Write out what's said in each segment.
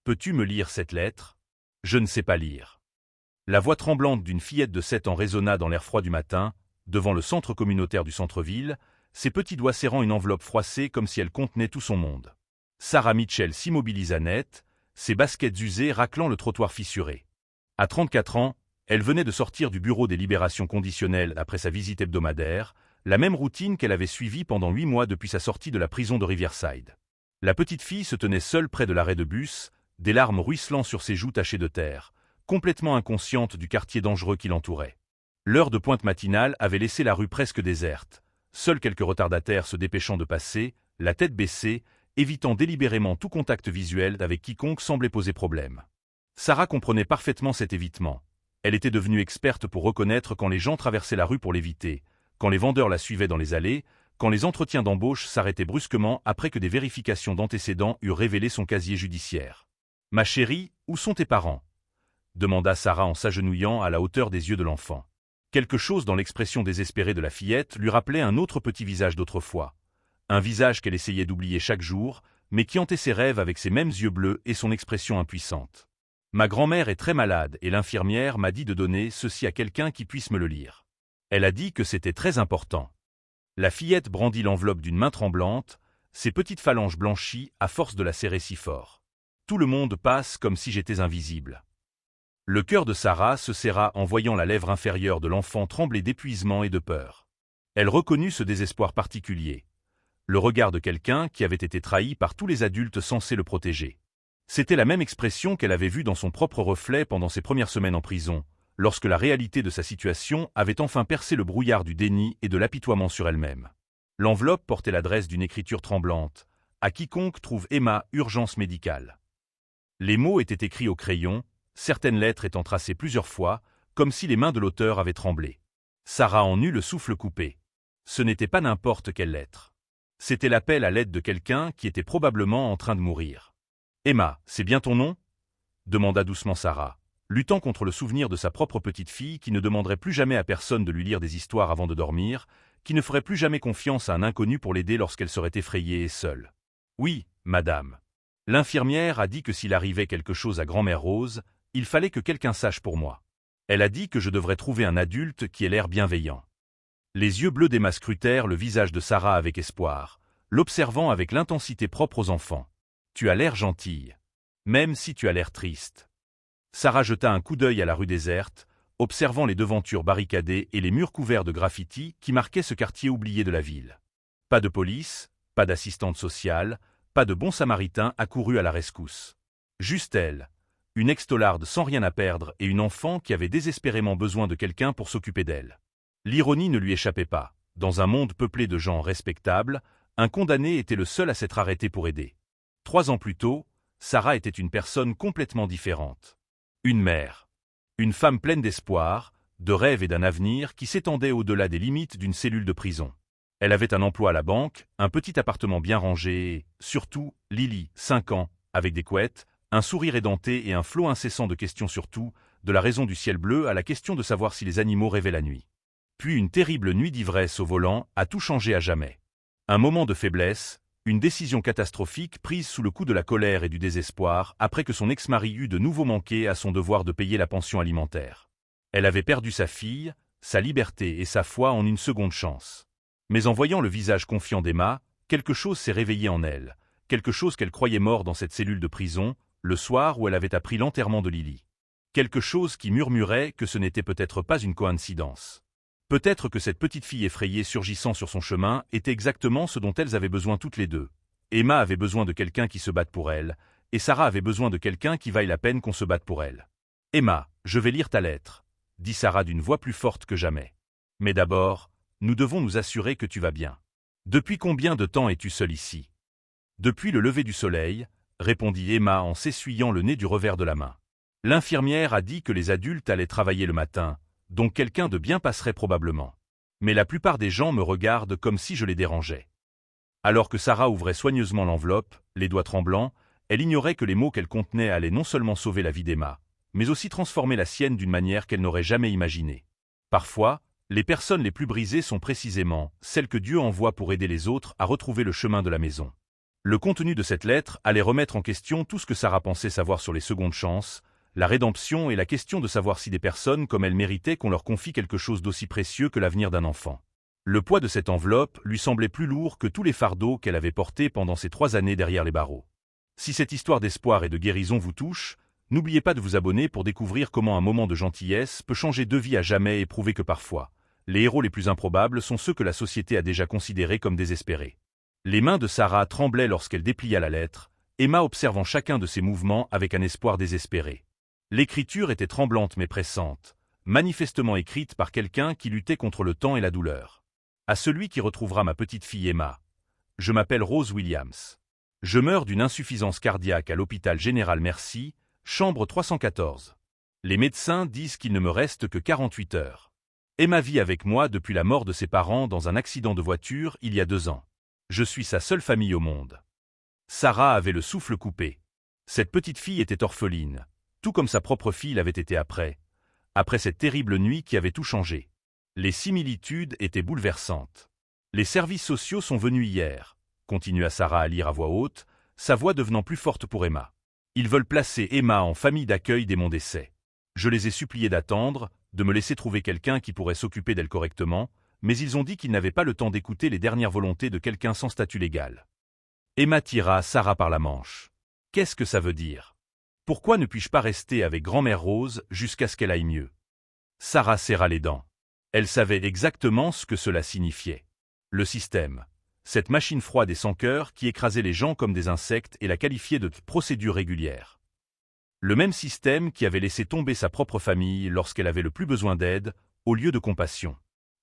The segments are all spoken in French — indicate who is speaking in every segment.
Speaker 1: Peux-tu me lire cette lettre? Je ne sais pas lire. La voix tremblante d'une fillette de 7 ans résonna dans l'air froid du matin, devant le centre communautaire du centre-ville, ses petits doigts serrant une enveloppe froissée comme si elle contenait tout son monde. Sarah Mitchell s'immobilisa net, ses baskets usées raclant le trottoir fissuré. À 34 ans, elle venait de sortir du bureau des libérations conditionnelles après sa visite hebdomadaire, la même routine qu'elle avait suivie pendant 8 mois depuis sa sortie de la prison de Riverside. La petite fille se tenait seule près de l'arrêt de bus, des larmes ruisselant sur ses joues tachées de terre, complètement inconsciente du quartier dangereux qui l'entourait. L'heure de pointe matinale avait laissé la rue presque déserte, seuls quelques retardataires se dépêchant de passer, la tête baissée, évitant délibérément tout contact visuel avec quiconque semblait poser problème. Sarah comprenait parfaitement cet évitement. Elle était devenue experte pour reconnaître quand les gens traversaient la rue pour l'éviter, quand les vendeurs la suivaient dans les allées, quand les entretiens d'embauche s'arrêtaient brusquement après que des vérifications d'antécédents eurent révélé son casier judiciaire. « Ma chérie, où sont tes parents ?» demanda Sarah en s'agenouillant à la hauteur des yeux de l'enfant. Quelque chose dans l'expression désespérée de la fillette lui rappelait un autre petit visage d'autrefois. Un visage qu'elle essayait d'oublier chaque jour, mais qui hantait ses rêves avec ses mêmes yeux bleus et son expression impuissante. « Ma grand-mère est très malade et l'infirmière m'a dit de donner ceci à quelqu'un qui puisse me le lire. Elle a dit que c'était très important. » La fillette brandit l'enveloppe d'une main tremblante, ses petites phalanges blanchies à force de la serrer si fort. « Tout le monde passe comme si j'étais invisible. » Le cœur de Sarah se serra en voyant la lèvre inférieure de l'enfant trembler d'épuisement et de peur. Elle reconnut ce désespoir particulier. Le regard de quelqu'un qui avait été trahi par tous les adultes censés le protéger. C'était la même expression qu'elle avait vue dans son propre reflet pendant ses premières semaines en prison, lorsque la réalité de sa situation avait enfin percé le brouillard du déni et de l'apitoiement sur elle-même. L'enveloppe portait l'adresse d'une écriture tremblante. « À quiconque trouve Emma, urgence médicale. » Les mots étaient écrits au crayon, certaines lettres étant tracées plusieurs fois, comme si les mains de l'auteur avaient tremblé. Sarah en eut le souffle coupé. Ce n'était pas n'importe quelle lettre. C'était l'appel à l'aide de quelqu'un qui était probablement en train de mourir. « Emma, c'est bien ton nom ?» demanda doucement Sarah, luttant contre le souvenir de sa propre petite fille qui ne demanderait plus jamais à personne de lui lire des histoires avant de dormir, qui ne ferait plus jamais confiance à un inconnu pour l'aider lorsqu'elle serait effrayée et seule. « Oui, madame. L'infirmière a dit que s'il arrivait quelque chose à grand-mère Rose, il fallait que quelqu'un sache pour moi. Elle a dit que je devrais trouver un adulte qui ait l'air bienveillant. » Les yeux bleus d'Emma scrutèrent le visage de Sarah avec espoir, l'observant avec l'intensité propre aux enfants. « Tu as l'air gentille. Même si tu as l'air triste. » Sarah jeta un coup d'œil à la rue déserte, observant les devantures barricadées et les murs couverts de graffitis qui marquaient ce quartier oublié de la ville. Pas de police, pas d'assistante sociale, pas de bon samaritain accouru à la rescousse. Juste elle, une ex-taularde sans rien à perdre et une enfant qui avait désespérément besoin de quelqu'un pour s'occuper d'elle. L'ironie ne lui échappait pas. Dans un monde peuplé de gens respectables, un condamné était le seul à s'être arrêté pour aider. 3 ans plus tôt, Sarah était une personne complètement différente. Une mère. Une femme pleine d'espoir, de rêves et d'un avenir qui s'étendait au-delà des limites d'une cellule de prison. Elle avait un emploi à la banque, un petit appartement bien rangé et, surtout, Lily, 5 ans, avec des couettes, un sourire édenté et un flot incessant de questions sur tout, de la raison du ciel bleu à la question de savoir si les animaux rêvaient la nuit. Puis une terrible nuit d'ivresse au volant a tout changé à jamais. Un moment de faiblesse, une décision catastrophique prise sous le coup de la colère et du désespoir après que son ex-mari eut de nouveau manqué à son devoir de payer la pension alimentaire. Elle avait perdu sa fille, sa liberté et sa foi en une seconde chance. Mais en voyant le visage confiant d'Emma, quelque chose s'est réveillé en elle, quelque chose qu'elle croyait mort dans cette cellule de prison, le soir où elle avait appris l'enterrement de Lily. Quelque chose qui murmurait que ce n'était peut-être pas une coïncidence. Peut-être que cette petite fille effrayée surgissant sur son chemin était exactement ce dont elles avaient besoin toutes les deux. Emma avait besoin de quelqu'un qui se batte pour elle, et Sarah avait besoin de quelqu'un qui vaille la peine qu'on se batte pour elle. « Emma, je vais lire ta lettre », dit Sarah d'une voix plus forte que jamais. « Mais d'abord, nous devons nous assurer que tu vas bien. Depuis combien de temps es-tu seule ici ?»« Depuis le lever du soleil », répondit Emma en s'essuyant le nez du revers de la main. L'infirmière a dit que les adultes allaient travailler le matin, donc quelqu'un de bien passerait probablement. Mais la plupart des gens me regardent comme si je les dérangeais. Alors que Sarah ouvrait soigneusement l'enveloppe, les doigts tremblants, elle ignorait que les mots qu'elle contenait allaient non seulement sauver la vie d'Emma, mais aussi transformer la sienne d'une manière qu'elle n'aurait jamais imaginée. Parfois, les personnes les plus brisées sont précisément celles que Dieu envoie pour aider les autres à retrouver le chemin de la maison. Le contenu de cette lettre allait remettre en question tout ce que Sarah pensait savoir sur les secondes chances, la rédemption et la question de savoir si des personnes comme elle méritaient qu'on leur confie quelque chose d'aussi précieux que l'avenir d'un enfant. Le poids de cette enveloppe lui semblait plus lourd que tous les fardeaux qu'elle avait portés pendant ces 3 années derrière les barreaux. Si cette histoire d'espoir et de guérison vous touche, n'oubliez pas de vous abonner pour découvrir comment un moment de gentillesse peut changer 2 vies à jamais et prouver que parfois, les héros les plus improbables sont ceux que la société a déjà considérés comme désespérés. Les mains de Sarah tremblaient lorsqu'elle déplia la lettre, Emma observant chacun de ses mouvements avec un espoir désespéré. L'écriture était tremblante mais pressante, manifestement écrite par quelqu'un qui luttait contre le temps et la douleur. À celui qui retrouvera ma petite fille Emma. Je m'appelle Rose Williams. Je meurs d'une insuffisance cardiaque à l'hôpital général Mercy, chambre 314. Les médecins disent qu'il ne me reste que 48 heures. Emma vit avec moi depuis la mort de ses parents dans un accident de voiture il y a 2 ans. Je suis sa seule famille au monde. Sarah avait le souffle coupé. Cette petite fille était orpheline, tout comme sa propre fille l'avait été après cette terrible nuit qui avait tout changé. Les similitudes étaient bouleversantes. Les services sociaux sont venus hier, continua Sarah à lire à voix haute, sa voix devenant plus forte pour Emma. Ils veulent placer Emma en famille d'accueil dès mon décès. Je les ai suppliés d'attendre, de me laisser trouver quelqu'un qui pourrait s'occuper d'elle correctement, mais ils ont dit qu'ils n'avaient pas le temps d'écouter les dernières volontés de quelqu'un sans statut légal. Emma tira Sarah par la manche. Qu'est-ce que ça veut dire? Pourquoi ne puis-je pas rester avec grand-mère Rose jusqu'à ce qu'elle aille mieux? Sarah serra les dents. Elle savait exactement ce que cela signifiait. Le système. Cette machine froide et sans cœur qui écrasait les gens comme des insectes et la qualifiait de procédure régulière. Le même système qui avait laissé tomber sa propre famille lorsqu'elle avait le plus besoin d'aide, au lieu de compassion.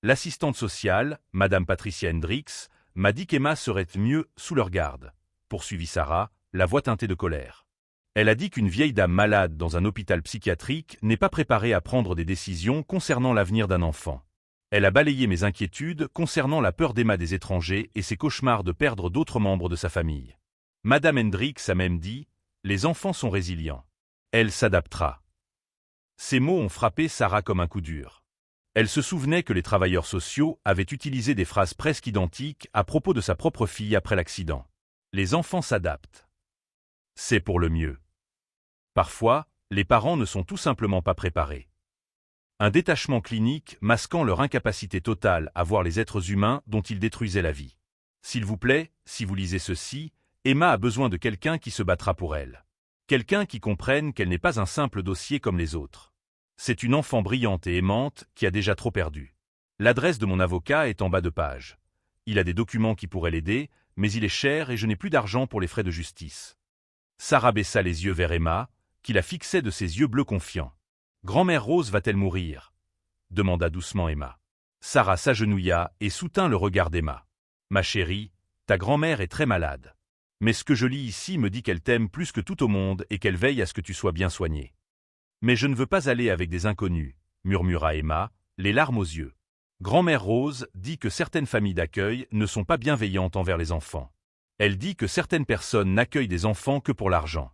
Speaker 1: L'assistante sociale, Madame Patricia Hendricks, m'a dit qu'Emma serait mieux sous leur garde, poursuivit Sarah, la voix teintée de colère. Elle a dit qu'une vieille dame malade dans un hôpital psychiatrique n'est pas préparée à prendre des décisions concernant l'avenir d'un enfant. Elle a balayé mes inquiétudes concernant la peur d'Emma des étrangers et ses cauchemars de perdre d'autres membres de sa famille. Madame Hendricks a même dit « Les enfants sont résilients. Elle s'adaptera ». Ces mots ont frappé Sarah comme un coup dur. Elle se souvenait que les travailleurs sociaux avaient utilisé des phrases presque identiques à propos de sa propre fille après l'accident. Les enfants s'adaptent. C'est pour le mieux. Parfois, les parents ne sont tout simplement pas préparés. Un détachement clinique masquant leur incapacité totale à voir les êtres humains dont ils détruisaient la vie. S'il vous plaît, si vous lisez ceci, Emma a besoin de quelqu'un qui se battra pour elle. Quelqu'un qui comprenne qu'elle n'est pas un simple dossier comme les autres. C'est une enfant brillante et aimante qui a déjà trop perdu. L'adresse de mon avocat est en bas de page. Il a des documents qui pourraient l'aider, mais il est cher et je n'ai plus d'argent pour les frais de justice. Sarah baissa les yeux vers Emma, qui la fixait de ses yeux bleus confiants. « Grand-mère Rose va-t-elle mourir ?» demanda doucement Emma. Sarah s'agenouilla et soutint le regard d'Emma. « Ma chérie, ta grand-mère est très malade. Mais ce que je lis ici me dit qu'elle t'aime plus que tout au monde et qu'elle veille à ce que tu sois bien soigné. »« Mais je ne veux pas aller avec des inconnus, » murmura Emma, les larmes aux yeux. Grand-mère Rose dit que certaines familles d'accueil ne sont pas bienveillantes envers les enfants. Elle dit que certaines personnes n'accueillent des enfants que pour l'argent.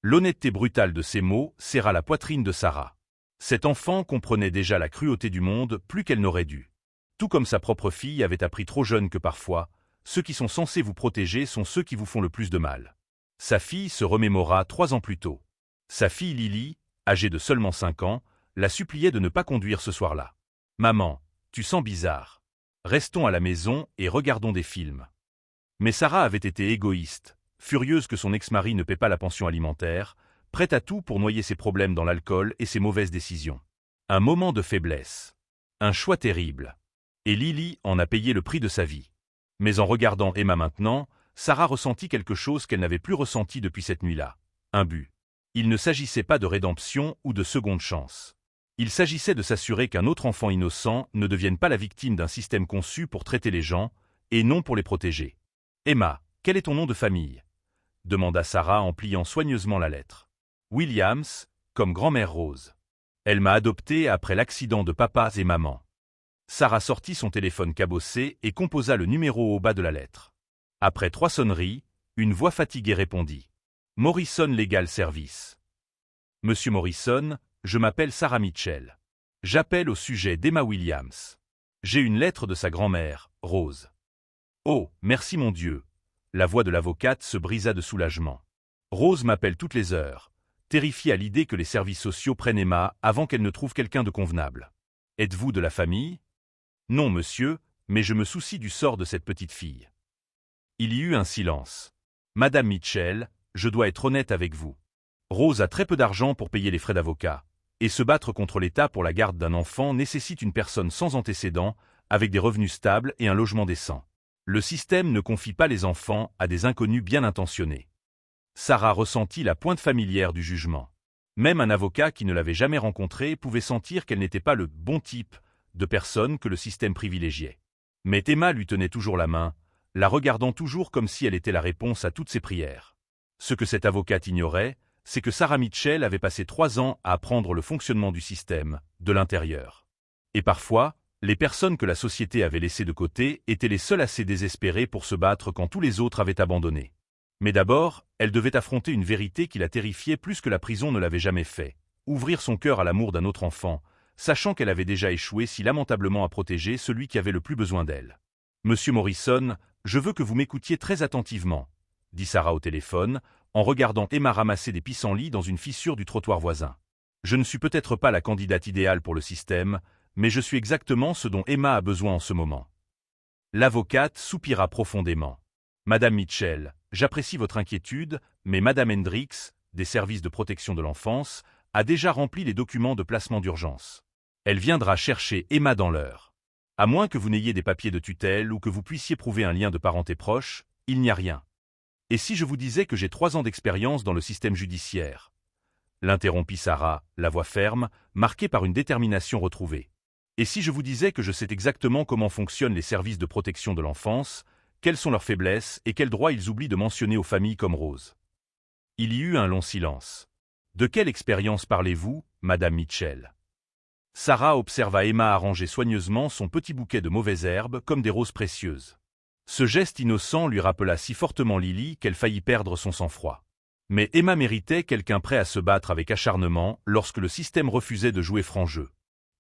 Speaker 1: L'honnêteté brutale de ces mots serra la poitrine de Sarah. Cet enfant comprenait déjà la cruauté du monde plus qu'elle n'aurait dû. Tout comme sa propre fille avait appris trop jeune que parfois, ceux qui sont censés vous protéger sont ceux qui vous font le plus de mal. Sa fille se remémora 3 ans plus tôt. Sa fille Lily, âgée de seulement 5 ans, la suppliait de ne pas conduire ce soir-là. « Maman, tu sens bizarre. Restons à la maison et regardons des films. » Mais Sarah avait été égoïste, furieuse que son ex-mari ne paie pas la pension alimentaire, prête à tout pour noyer ses problèmes dans l'alcool et ses mauvaises décisions. Un moment de faiblesse. Un choix terrible. Et Lily en a payé le prix de sa vie. Mais en regardant Emma maintenant, Sarah ressentit quelque chose qu'elle n'avait plus ressenti depuis cette nuit-là. Un but. Il ne s'agissait pas de rédemption ou de seconde chance. Il s'agissait de s'assurer qu'un autre enfant innocent ne devienne pas la victime d'un système conçu pour traiter les gens, et non pour les protéger. « Emma, quel est ton nom de famille ?» demanda Sarah en pliant soigneusement la lettre. « Williams, comme grand-mère Rose. Elle m'a adoptée après l'accident de papa et maman. » Sarah sortit son téléphone cabossé et composa le numéro au bas de la lettre. Après 3 sonneries, une voix fatiguée répondit. « Morrison Legal Service. »« Monsieur Morrison, je m'appelle Sarah Mitchell. J'appelle au sujet d'Emma Williams. J'ai une lettre de sa grand-mère, Rose. »« Oh, merci mon Dieu. La voix de l'avocate se brisa de soulagement. Rose m'appelle toutes les heures, terrifiée à l'idée que les services sociaux prennent Emma avant qu'elle ne trouve quelqu'un de convenable. Êtes-vous de la famille? Non, monsieur, mais je me soucie du sort de cette petite fille. Il y eut un silence. Madame Mitchell, je dois être honnête avec vous. Rose a très peu d'argent pour payer les frais d'avocat, et se battre contre l'État pour la garde d'un enfant nécessite une personne sans antécédents, avec des revenus stables et un logement décent. Le système ne confie pas les enfants à des inconnus bien intentionnés. Sarah ressentit la pointe familière du jugement. Même un avocat qui ne l'avait jamais rencontrée pouvait sentir qu'elle n'était pas le bon type de personne que le système privilégiait. Mais Emma lui tenait toujours la main, la regardant toujours comme si elle était la réponse à toutes ses prières. Ce que cette avocate ignorait, c'est que Sarah Mitchell avait passé 3 ans à apprendre le fonctionnement du système, de l'intérieur. Et parfois, les personnes que la société avait laissées de côté étaient les seules assez désespérées pour se battre quand tous les autres avaient abandonné. Mais d'abord, elle devait affronter une vérité qui la terrifiait plus que la prison ne l'avait jamais fait, ouvrir son cœur à l'amour d'un autre enfant, sachant qu'elle avait déjà échoué si lamentablement à protéger celui qui avait le plus besoin d'elle. « Monsieur Morrison, je veux que vous m'écoutiez très attentivement, » dit Sarah au téléphone, en regardant Emma ramasser des pissenlits dans une fissure du trottoir voisin. « Je ne suis peut-être pas la candidate idéale pour le système, mais je suis exactement ce dont Emma a besoin en ce moment. » L'avocate soupira profondément. « Madame Mitchell, j'apprécie votre inquiétude, mais Madame Hendricks, des services de protection de l'enfance, a déjà rempli les documents de placement d'urgence. Elle viendra chercher Emma dans l'heure. À moins que vous n'ayez des papiers de tutelle ou que vous puissiez prouver un lien de parenté proche, il n'y a rien. Et si je vous disais que j'ai 3 ans d'expérience dans le système judiciaire? L'interrompit Sarah, la voix ferme, marquée par une détermination retrouvée. Et si je vous disais que je sais exactement comment fonctionnent les services de protection de l'enfance, quelles sont leurs faiblesses et quels droits ils oublient de mentionner aux familles comme Rose? Il y eut un long silence. De quelle expérience parlez-vous, Madame Mitchell? Sarah observa Emma arranger soigneusement son petit bouquet de mauvaises herbes comme des roses précieuses. Ce geste innocent lui rappela si fortement Lily qu'elle faillit perdre son sang-froid. Mais Emma méritait quelqu'un prêt à se battre avec acharnement lorsque le système refusait de jouer franc jeu.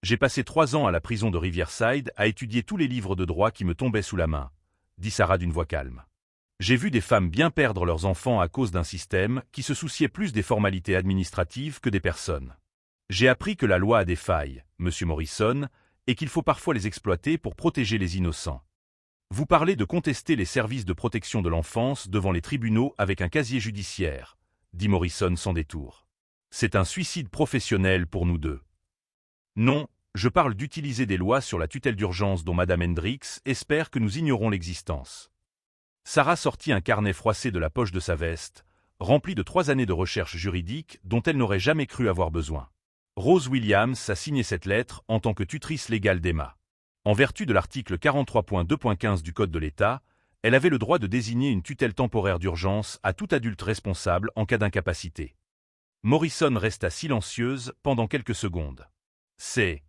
Speaker 1: J'ai passé 3 ans à la prison de Riverside à étudier tous les livres de droit qui me tombaient sous la main, dit Sarah d'une voix calme. J'ai vu des femmes bien perdre leurs enfants à cause d'un système qui se souciait plus des formalités administratives que des personnes. J'ai appris que la loi a des failles, Monsieur Morrison, et qu'il faut parfois les exploiter pour protéger les innocents. Vous parlez de contester les services de protection de l'enfance devant les tribunaux avec un casier judiciaire, dit Morrison sans détour. C'est un suicide professionnel pour nous deux. Non, je parle d'utiliser des lois sur la tutelle d'urgence dont Madame Hendricks espère que nous ignorons l'existence. Sarah sortit un carnet froissé de la poche de sa veste, rempli de 3 années de recherche juridique dont elle n'aurait jamais cru avoir besoin. Rose Williams a signé cette lettre en tant que tutrice légale d'Emma. En vertu de l'article 43.2.15 du Code de l'État, elle avait le droit de désigner une tutelle temporaire d'urgence à tout adulte responsable en cas d'incapacité. Morrison resta silencieuse pendant quelques secondes. C'est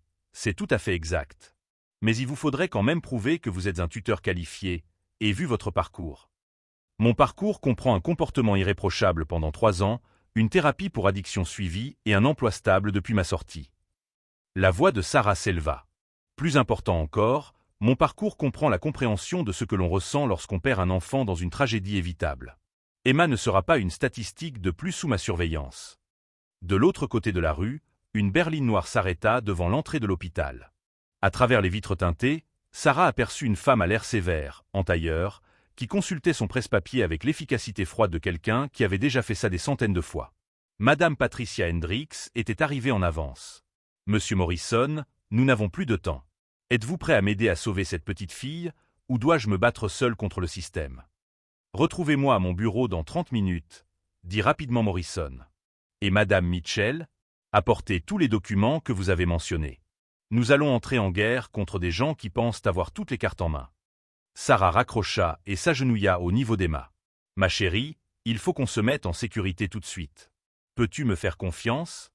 Speaker 1: tout à fait exact. Mais il vous faudrait quand même prouver que vous êtes un tuteur qualifié, et vu votre parcours. Mon parcours comprend un comportement irréprochable pendant 3 ans, une thérapie pour addiction suivie et un emploi stable depuis ma sortie. La voix de Sarah s'éleva. Plus important encore, mon parcours comprend la compréhension de ce que l'on ressent lorsqu'on perd un enfant dans une tragédie évitable. Emma ne sera pas une statistique de plus sous ma surveillance. De l'autre côté de la rue, une berline noire s'arrêta devant l'entrée de l'hôpital. À travers les vitres teintées, Sarah aperçut une femme à l'air sévère, en tailleur, qui consultait son presse-papier avec l'efficacité froide de quelqu'un qui avait déjà fait ça des centaines de fois. Madame Patricia Hendricks était arrivée en avance. « Monsieur Morrison, nous n'avons plus de temps. Êtes-vous prêt à m'aider à sauver cette petite fille, ou dois-je me battre seul contre le système? Retrouvez-moi à mon bureau dans 30 minutes, dit rapidement Morrison. Et Madame Mitchell, apportez tous les documents que vous avez mentionnés. Nous allons entrer en guerre contre des gens qui pensent avoir toutes les cartes en main. » Sarah raccrocha et s'agenouilla au niveau d'Emma. « Ma chérie, il faut qu'on se mette en sécurité tout de suite. Peux-tu me faire confiance ?»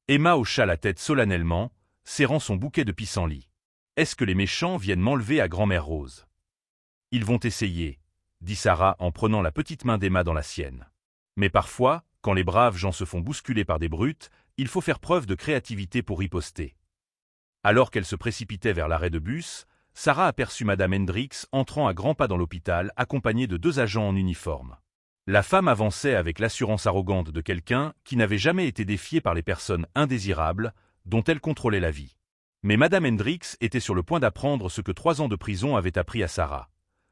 Speaker 1: Emma hocha la tête solennellement, serrant son bouquet de pissenlits. « Est-ce que les méchants viennent m'enlever à grand-mère Rose ?»« Ils vont essayer, » dit Sarah en prenant la petite main d'Emma dans la sienne. « Mais parfois, quand les braves gens se font bousculer par des brutes, il faut faire preuve de créativité pour riposter. » Alors qu'elle se précipitait vers l'arrêt de bus, Sarah aperçut Madame Hendricks entrant à grands pas dans l'hôpital, accompagnée de 2 agents en uniforme. La femme avançait avec l'assurance arrogante de quelqu'un qui n'avait jamais été défié par les personnes indésirables dont elle contrôlait la vie. Mais Madame Hendricks était sur le point d'apprendre ce que 3 ans de prison avaient appris à Sarah.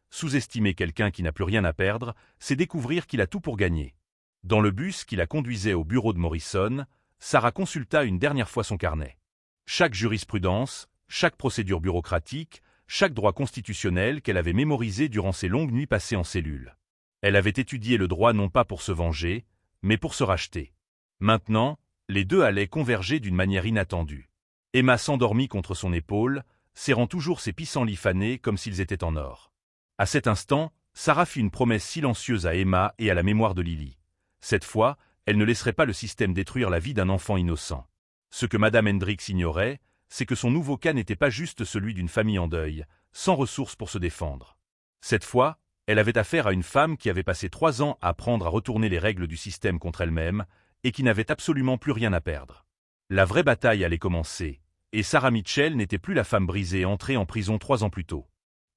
Speaker 1: Sous-estimer quelqu'un qui n'a plus rien à perdre, c'est découvrir qu'il a tout pour gagner. Dans le bus qui la conduisait au bureau de Morrison, Sarah consulta une dernière fois son carnet. Chaque jurisprudence, chaque procédure bureaucratique, chaque droit constitutionnel qu'elle avait mémorisé durant ses longues nuits passées en cellule. Elle avait étudié le droit non pas pour se venger, mais pour se racheter. Maintenant, les deux allaient converger d'une manière inattendue. Emma s'endormit contre son épaule, serrant toujours ses pissenlits fanés comme s'ils étaient en or. À cet instant, Sarah fit une promesse silencieuse à Emma et à la mémoire de Lily. Cette fois, elle ne laisserait pas le système détruire la vie d'un enfant innocent. Ce que Madame Hendricks ignorait, c'est que son nouveau cas n'était pas juste celui d'une famille en deuil, sans ressources pour se défendre. Cette fois, elle avait affaire à une femme qui avait passé 3 ans à apprendre à retourner les règles du système contre elle-même et qui n'avait absolument plus rien à perdre. La vraie bataille allait commencer, et Sarah Mitchell n'était plus la femme brisée entrée en prison 3 ans plus tôt.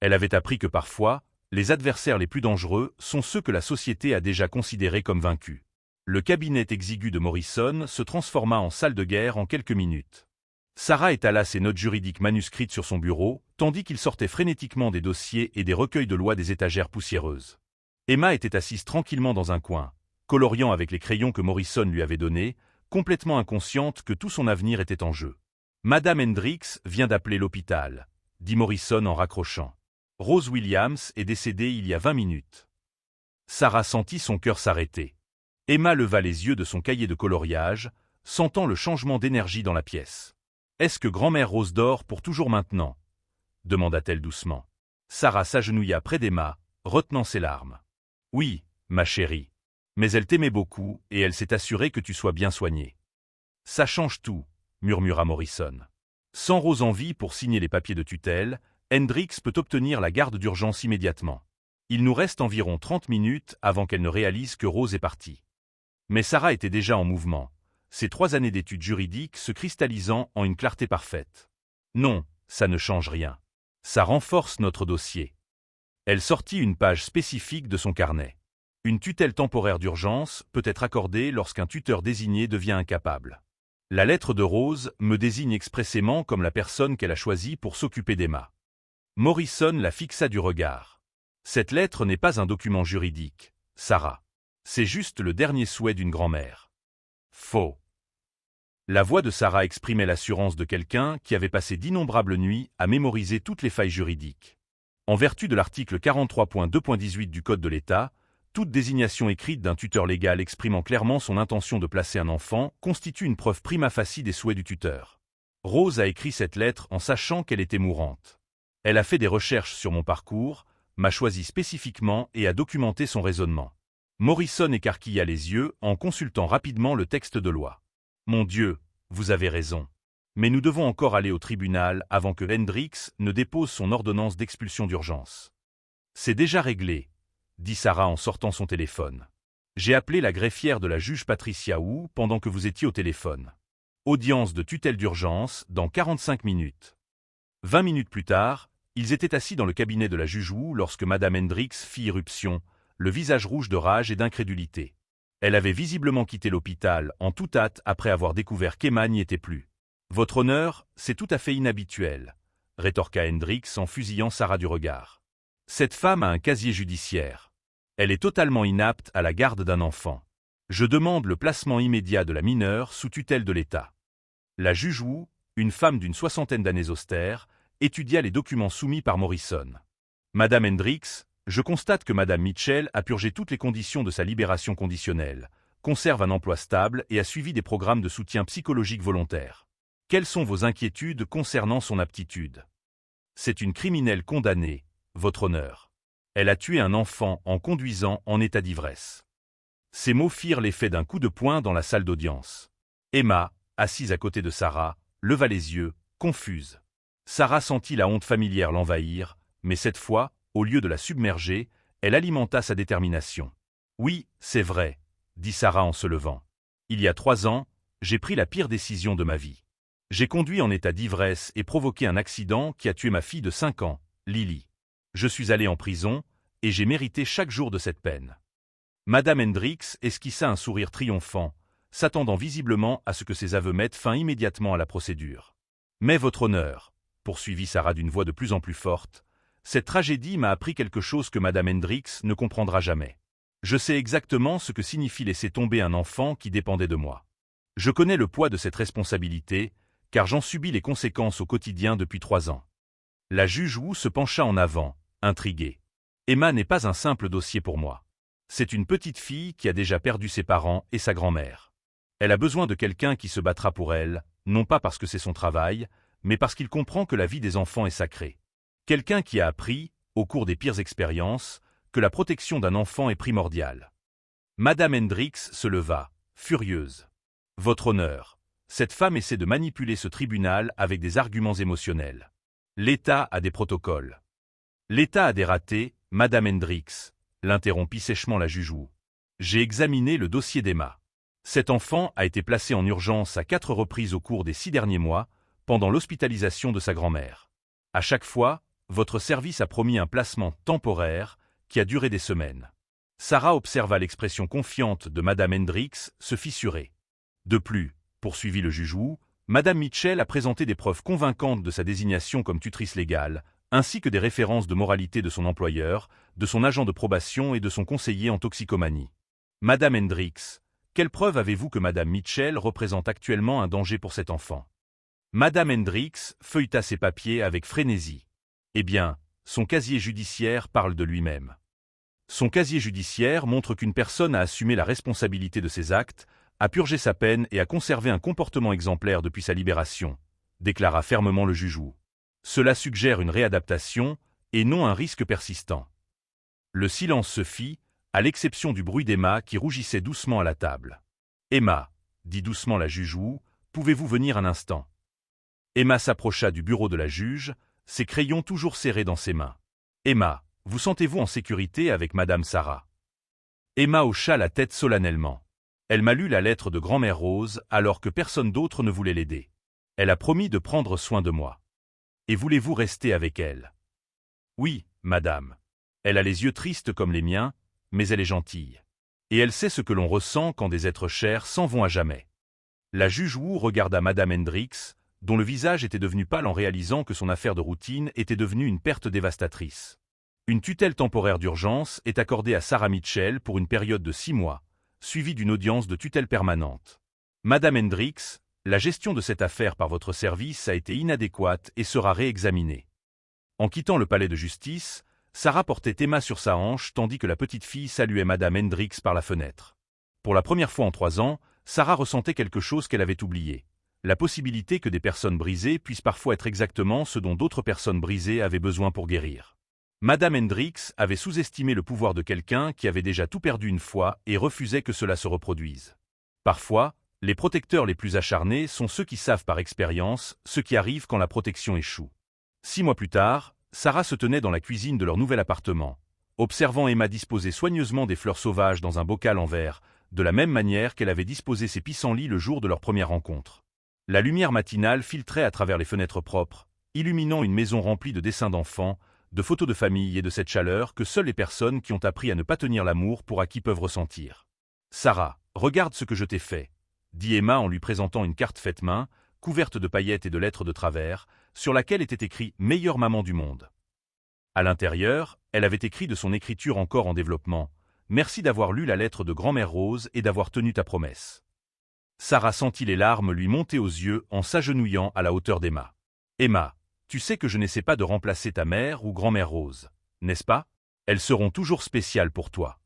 Speaker 1: Elle avait appris que parfois, les adversaires les plus dangereux sont ceux que la société a déjà considérés comme vaincus. Le cabinet exigu de Morrison se transforma en salle de guerre en quelques minutes. Sarah étala ses notes juridiques manuscrites sur son bureau, tandis qu'il sortait frénétiquement des dossiers et des recueils de lois des étagères poussiéreuses. Emma était assise tranquillement dans un coin, coloriant avec les crayons que Morrison lui avait donnés, complètement inconsciente que tout son avenir était en jeu. « Madame Hendricks vient d'appeler l'hôpital », dit Morrison en raccrochant. « Rose Williams est décédée il y a 20 minutes. » Sarah sentit son cœur s'arrêter. Emma leva les yeux de son cahier de coloriage, sentant le changement d'énergie dans la pièce. « Est-ce que grand-mère Rose dort pour toujours maintenant ?» demanda-t-elle doucement. Sarah s'agenouilla près d'Emma, retenant ses larmes. « Oui, ma chérie. Mais elle t'aimait beaucoup et elle s'est assurée que tu sois bien soignée. »« Ça change tout, » murmura Morrison. « Sans Rose en vie pour signer les papiers de tutelle, Hendricks peut obtenir la garde d'urgence immédiatement. Il nous reste environ 30 minutes avant qu'elle ne réalise que Rose est partie. » Mais Sarah était déjà en mouvement, ses 3 années d'études juridiques se cristallisant en une clarté parfaite. « Non, ça ne change rien. Ça renforce notre dossier. » Elle sortit une page spécifique de son carnet. Une tutelle temporaire d'urgence peut être accordée lorsqu'un tuteur désigné devient incapable. La lettre de Rose me désigne expressément comme la personne qu'elle a choisie pour s'occuper d'Emma. Morrison la fixa du regard. Cette lettre n'est pas un document juridique, Sarah. C'est juste le dernier souhait d'une grand-mère. Faux. La voix de Sarah exprimait l'assurance de quelqu'un qui avait passé d'innombrables nuits à mémoriser toutes les failles juridiques. En vertu de l'article 43.2.18 du Code de l'État, toute désignation écrite d'un tuteur légal exprimant clairement son intention de placer un enfant constitue une preuve prima facie des souhaits du tuteur. Rose a écrit cette lettre en sachant qu'elle était mourante. Elle a fait des recherches sur mon parcours, m'a choisi spécifiquement et a documenté son raisonnement. Morrison écarquilla les yeux en consultant rapidement le texte de loi. Mon Dieu, vous avez raison. Mais nous devons encore aller au tribunal avant que Hendricks ne dépose son ordonnance d'expulsion d'urgence. C'est déjà réglé, dit Sarah en sortant son téléphone. J'ai appelé la greffière de la juge Patricia Wu pendant que vous étiez au téléphone. Audience de tutelle d'urgence dans 45 minutes. 20 minutes plus tard, ils étaient assis dans le cabinet de la juge Wu lorsque Madame Hendricks fit irruption, le visage rouge de rage et d'incrédulité. Elle avait visiblement quitté l'hôpital en toute hâte après avoir découvert qu'Emma n'y était plus. « Votre honneur, c'est tout à fait inhabituel », rétorqua Hendricks en fusillant Sarah du regard. « Cette femme a un casier judiciaire. Elle est totalement inapte à la garde d'un enfant. Je demande le placement immédiat de la mineure sous tutelle de l'État. » La juge Wu, une femme d'une 60aine d'années austères, étudia les documents soumis par Morrison. « Madame Hendricks, je constate que Madame Mitchell a purgé toutes les conditions de sa libération conditionnelle, conserve un emploi stable et a suivi des programmes de soutien psychologique volontaire. Quelles sont vos inquiétudes concernant son aptitude? C'est une criminelle condamnée, votre honneur. Elle a tué un enfant en conduisant en état d'ivresse. » Ces mots firent l'effet d'un coup de poing dans la salle d'audience. Emma, assise à côté de Sarah, leva les yeux, confuse. Sarah sentit la honte familière l'envahir, mais cette fois, au lieu de la submerger, elle alimenta sa détermination. « Oui, c'est vrai, » dit Sarah en se levant. « Il y a 3 ans, j'ai pris la pire décision de ma vie. J'ai conduit en état d'ivresse et provoqué un accident qui a tué ma fille de 5 ans, Lily. Je suis allé en prison, et j'ai mérité chaque jour de cette peine. Madame Hendricks esquissa un sourire triomphant, s'attendant visiblement à ce que ses aveux mettent fin immédiatement à la procédure. Mais votre honneur, poursuivit Sarah d'une voix de plus en plus forte, cette tragédie m'a appris quelque chose que Madame Hendricks ne comprendra jamais. Je sais exactement ce que signifie laisser tomber un enfant qui dépendait de moi. Je connais le poids de cette responsabilité, car j'en subis les conséquences au quotidien depuis 3 ans. La juge Wu se pencha en avant, intriguée. Emma n'est pas un simple dossier pour moi. C'est une petite fille qui a déjà perdu ses parents et sa grand-mère. Elle a besoin de quelqu'un qui se battra pour elle, non pas parce que c'est son travail, mais parce qu'il comprend que la vie des enfants est sacrée. Quelqu'un qui a appris, au cours des pires expériences, que la protection d'un enfant est primordiale. Madame Hendricks se leva, furieuse. Votre honneur, cette femme essaie de manipuler ce tribunal avec des arguments émotionnels. L'État a des protocoles. L'État a des ratés, Madame Hendricks, l'interrompit sèchement la juge Wu. J'ai examiné le dossier d'Emma. Cet enfant a été placé en urgence à 4 reprises au cours des 6 derniers mois, pendant l'hospitalisation de sa grand-mère. À chaque fois, votre service a promis un placement temporaire qui a duré des semaines. Sarah observa l'expression confiante de Madame Hendricks se fissurer. De plus, poursuivit le juge Wu, Madame Mitchell a présenté des preuves convaincantes de sa désignation comme tutrice légale, ainsi que des références de moralité de son employeur, de son agent de probation et de son conseiller en toxicomanie. Madame Hendricks, quelle preuve avez-vous que Madame Mitchell représente actuellement un danger pour cet enfant? Madame Hendricks feuilleta ses papiers avec frénésie. Eh bien, son casier judiciaire parle de lui-même. Son casier judiciaire montre qu'une personne a assumé la responsabilité de ses actes, a purgé sa peine et a conservé un comportement exemplaire depuis sa libération, déclara fermement le juge Wu. Cela suggère une réadaptation et non un risque persistant. Le silence se fit, à l'exception du bruit d'Emma qui rougissait doucement à la table. Emma, dit doucement la juge Wu, pouvez-vous venir un instant? Emma s'approcha du bureau de la juge, ses crayons toujours serrés dans ses mains. Emma, vous sentez-vous en sécurité avec Madame Sarah? Emma hocha la tête solennellement. Elle m'a lu la lettre de grand-mère Rose alors que personne d'autre ne voulait l'aider. Elle a promis de prendre soin de moi. Et voulez-vous rester avec elle? Oui, madame. Elle a les yeux tristes comme les miens, mais elle est gentille. Et elle sait ce que l'on ressent quand des êtres chers s'en vont à jamais. La juge Wu regarda Madame Hendricks, dont le visage était devenu pâle en réalisant que son affaire de routine était devenue une perte dévastatrice. Une tutelle temporaire d'urgence est accordée à Sarah Mitchell pour une période de 6 mois, suivie d'une audience de tutelle permanente. Madame Hendricks, la gestion de cette affaire par votre service a été inadéquate et sera réexaminée. En quittant le palais de justice, Sarah portait Emma sur sa hanche tandis que la petite fille saluait Madame Hendricks par la fenêtre. Pour la première fois en 3 ans, Sarah ressentait quelque chose qu'elle avait oublié. La possibilité que des personnes brisées puissent parfois être exactement ce dont d'autres personnes brisées avaient besoin pour guérir. Madame Hendricks avait sous-estimé le pouvoir de quelqu'un qui avait déjà tout perdu une fois et refusait que cela se reproduise. Parfois, les protecteurs les plus acharnés sont ceux qui savent par expérience ce qui arrive quand la protection échoue. 6 mois plus tard, Sarah se tenait dans la cuisine de leur nouvel appartement, observant Emma disposer soigneusement des fleurs sauvages dans un bocal en verre, de la même manière qu'elle avait disposé ses pissenlits le jour de leur première rencontre. La lumière matinale filtrait à travers les fenêtres propres, illuminant une maison remplie de dessins d'enfants, de photos de famille et de cette chaleur que seules les personnes qui ont appris à ne pas tenir l'amour pour acquis peuvent ressentir. « Sarah, regarde ce que je t'ai fait », dit Emma en lui présentant une carte faite main, couverte de paillettes et de lettres de travers, sur laquelle était écrit « Meilleure maman du monde ». À l'intérieur, elle avait écrit de son écriture encore en développement « Merci d'avoir lu la lettre de grand-mère Rose et d'avoir tenu ta promesse ». Sarah sentit les larmes lui monter aux yeux en s'agenouillant à la hauteur d'Emma. « Emma, tu sais que je n'essaie pas de remplacer ta mère ou grand-mère Rose, n'est-ce pas? Elles seront toujours spéciales pour toi. »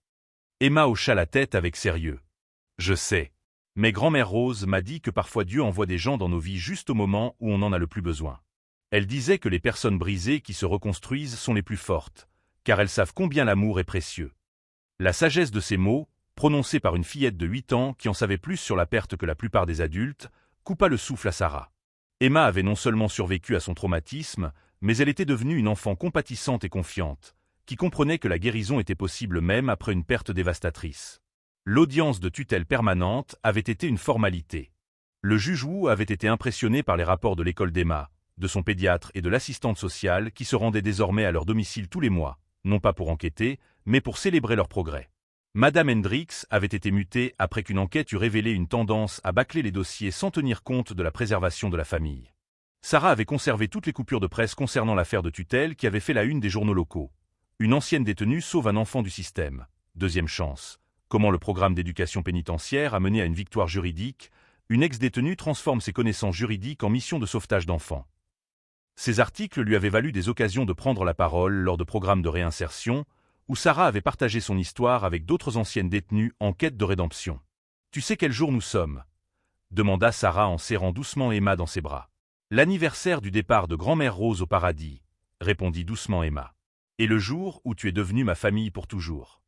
Speaker 1: Emma hocha la tête avec sérieux. « Je sais. Mais grand-mère Rose m'a dit que parfois Dieu envoie des gens dans nos vies juste au moment où on en a le plus besoin. Elle disait que les personnes brisées qui se reconstruisent sont les plus fortes, car elles savent combien l'amour est précieux. » La sagesse de ces mots, prononcés par une fillette de 8 ans qui en savait plus sur la perte que la plupart des adultes, coupa le souffle à Sarah. Emma avait non seulement survécu à son traumatisme, mais elle était devenue une enfant compatissante et confiante, qui comprenait que la guérison était possible même après une perte dévastatrice. L'audience de tutelle permanente avait été une formalité. Le juge Wu avait été impressionné par les rapports de l'école d'Emma, de son pédiatre et de l'assistante sociale qui se rendaient désormais à leur domicile tous les mois, non pas pour enquêter, mais pour célébrer leur progrès. Madame Hendricks avait été mutée après qu'une enquête eut révélé une tendance à bâcler les dossiers sans tenir compte de la préservation de la famille. Sarah avait conservé toutes les coupures de presse concernant l'affaire de tutelle qui avait fait la une des journaux locaux. Une ancienne détenue sauve un enfant du système. Deuxième chance. Comment le programme d'éducation pénitentiaire a mené à une victoire juridique. Une ex-détenue transforme ses connaissances juridiques en mission de sauvetage d'enfants. Ces articles lui avaient valu des occasions de prendre la parole lors de programmes de réinsertion, où Sarah avait partagé son histoire avec d'autres anciennes détenues en quête de rédemption. « Tu sais quel jour nous sommes ?» demanda Sarah en serrant doucement Emma dans ses bras. « L'anniversaire du départ de grand-mère Rose au paradis, » répondit doucement Emma. « Et le jour où tu es devenue ma famille pour toujours. »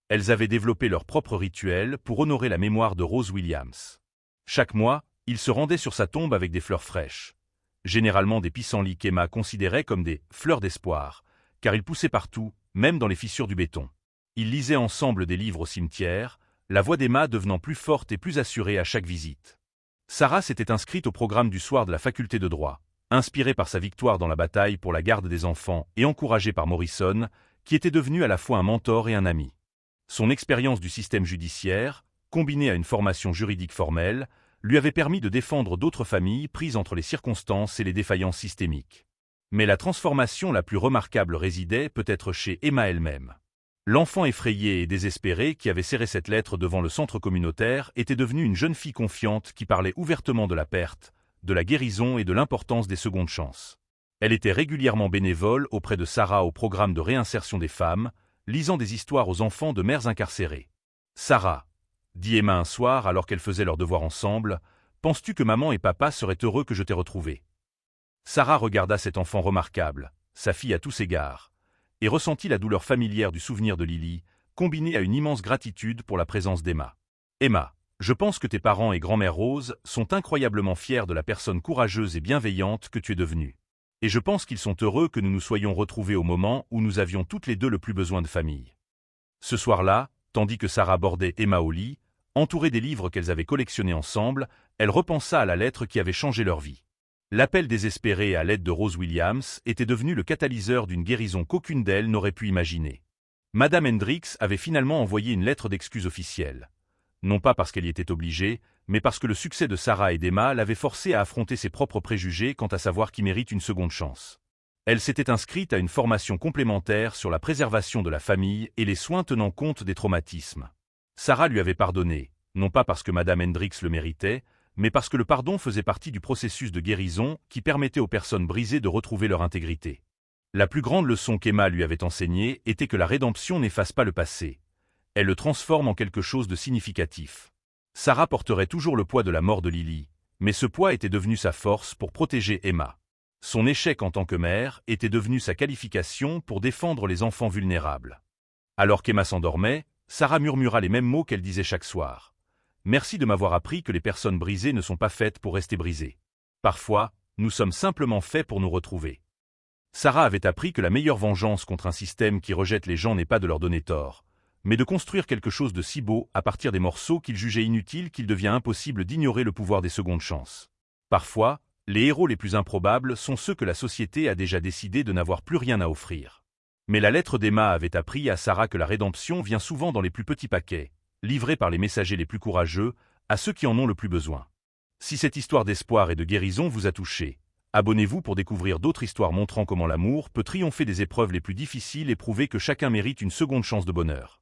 Speaker 1: Elles avaient développé leur propre rituel pour honorer la mémoire de Rose Williams. Chaque mois, ils se rendaient sur sa tombe avec des fleurs fraîches. Généralement des pissenlits qu'Emma considérait comme des « fleurs d'espoir », car ils poussaient partout, même dans les fissures du béton. Ils lisaient ensemble des livres au cimetière, la voix d'Emma devenant plus forte et plus assurée à chaque visite. Sarah s'était inscrite au programme du soir de la faculté de droit, inspirée par sa victoire dans la bataille pour la garde des enfants et encouragée par Morrison, qui était devenu à la fois un mentor et un ami. Son expérience du système judiciaire, combinée à une formation juridique formelle, lui avait permis de défendre d'autres familles prises entre les circonstances et les défaillances systémiques. Mais la transformation la plus remarquable résidait peut-être chez Emma elle-même. L'enfant effrayé et désespéré qui avait serré cette lettre devant le centre communautaire était devenue une jeune fille confiante qui parlait ouvertement de la perte, de la guérison et de l'importance des secondes chances. Elle était régulièrement bénévole auprès de Sarah au programme de réinsertion des femmes, lisant des histoires aux enfants de mères incarcérées. « Sarah, » dit Emma un soir alors qu'elles faisaient leurs devoirs ensemble, « penses-tu que maman et papa seraient heureux que je t'ai retrouvée ?» Sarah regarda cet enfant remarquable, sa fille à tous égards, et ressentit la douleur familière du souvenir de Lily, combinée à une immense gratitude pour la présence d'Emma. « Emma, je pense que tes parents et grand-mère Rose sont incroyablement fiers de la personne courageuse et bienveillante que tu es devenue. Et je pense qu'ils sont heureux que nous nous soyons retrouvés au moment où nous avions toutes les deux le plus besoin de famille. » Ce soir-là, tandis que Sarah bordait Emma au lit, entourée des livres qu'elles avaient collectionnés ensemble, elle repensa à la lettre qui avait changé leur vie. L'appel désespéré à l'aide de Rose Williams était devenu le catalyseur d'une guérison qu'aucune d'elles n'aurait pu imaginer. Madame Hendricks avait finalement envoyé une lettre d'excuse officielle. Non pas parce qu'elle y était obligée, mais parce que le succès de Sarah et d'Emma l'avait forcée à affronter ses propres préjugés quant à savoir qui mérite une seconde chance. Elle s'était inscrite à une formation complémentaire sur la préservation de la famille et les soins tenant compte des traumatismes. Sarah lui avait pardonné, non pas parce que Madame Hendricks le méritait, mais parce que le pardon faisait partie du processus de guérison qui permettait aux personnes brisées de retrouver leur intégrité. La plus grande leçon qu'Emma lui avait enseignée était que la rédemption n'efface pas le passé. Elle le transforme en quelque chose de significatif. Sarah porterait toujours le poids de la mort de Lily, mais ce poids était devenu sa force pour protéger Emma. Son échec en tant que mère était devenu sa qualification pour défendre les enfants vulnérables. Alors qu'Emma s'endormait, Sarah murmura les mêmes mots qu'elle disait chaque soir. « Merci de m'avoir appris que les personnes brisées ne sont pas faites pour rester brisées. Parfois, nous sommes simplement faits pour nous retrouver. » Sarah avait appris que la meilleure vengeance contre un système qui rejette les gens n'est pas de leur donner tort, mais de construire quelque chose de si beau à partir des morceaux qu'ils jugeaient inutiles qu'il devient impossible d'ignorer le pouvoir des secondes chances. Parfois, les héros les plus improbables sont ceux que la société a déjà décidé de n'avoir plus rien à offrir. Mais la lettre d'Emma avait appris à Sarah que la rédemption vient souvent dans les plus petits paquets, livrée par les messagers les plus courageux, à ceux qui en ont le plus besoin. Si cette histoire d'espoir et de guérison vous a touché, abonnez-vous pour découvrir d'autres histoires montrant comment l'amour peut triompher des épreuves les plus difficiles et prouver que chacun mérite une seconde chance de bonheur.